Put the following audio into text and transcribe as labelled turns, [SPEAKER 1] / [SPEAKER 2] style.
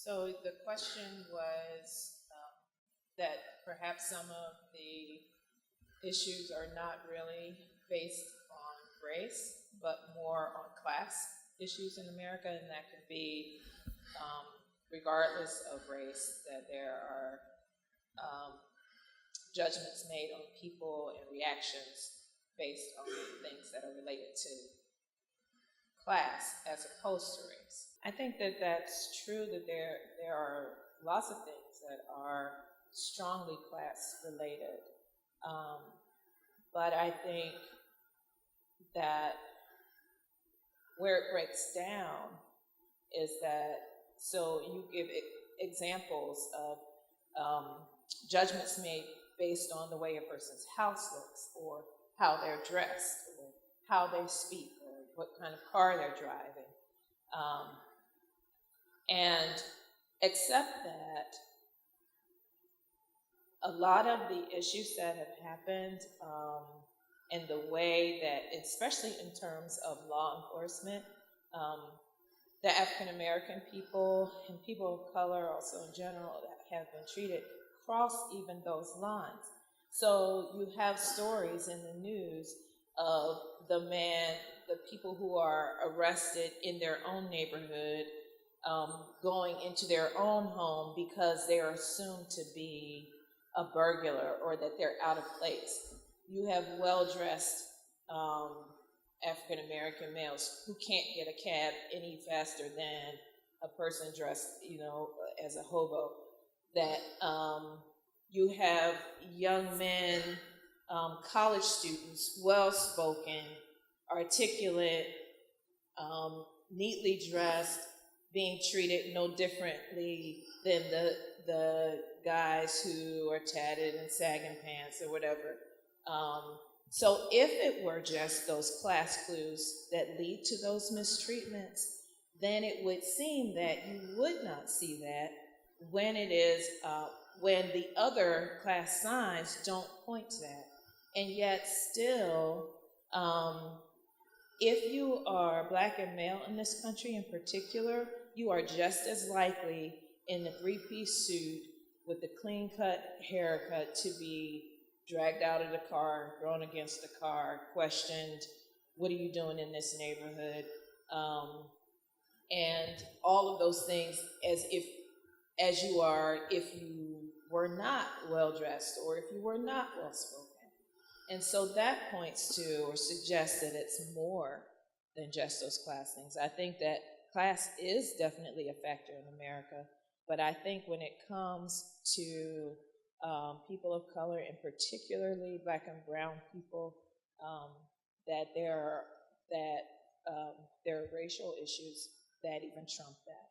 [SPEAKER 1] So the question was that perhaps some of the issues are not really based on race, but more on class issues in America, and that could be regardless of race, that there are judgments made on people and reactions based on things that are related to class as opposed to race. I think that that's true, that there are lots of things that are strongly class related. But I think that where it breaks down is that, so you give examples of judgments made based on the way a person's house looks, or how they're dressed, or how they speak, or what kind of car they're driving. And except that a lot of the issues that have happened and the way that, especially in terms of law enforcement, the African American people and people of color also in general that have been treated cross even those lines. So you have stories in the news of the people who are arrested in their own neighborhood going into their own home because they are assumed to be a burglar or that they're out of place. You have well-dressed African American males who can't get a cab any faster than a person dressed, as a hobo. That you have young men, college students, well-spoken, articulate, neatly dressed, being treated no differently than the guys who are tatted and sagging pants or whatever. So if it were just those class clues that lead to those mistreatments, then it would seem that you would not see that when it is when the other class signs don't point to that. And yet still, if you are black and male in this country in particular, you are just as likely in the three-piece suit with the clean-cut haircut to be dragged out of the car, thrown against the car, questioned, what are you doing in this neighborhood? And all of those things as you are if you were not well-dressed or if you were not well-spoken. And so that points to or suggests that it's more than just those class things. I think that class is definitely a factor in America, but I think when it comes to people of color, and particularly black and brown people, that there are racial issues that even trump that.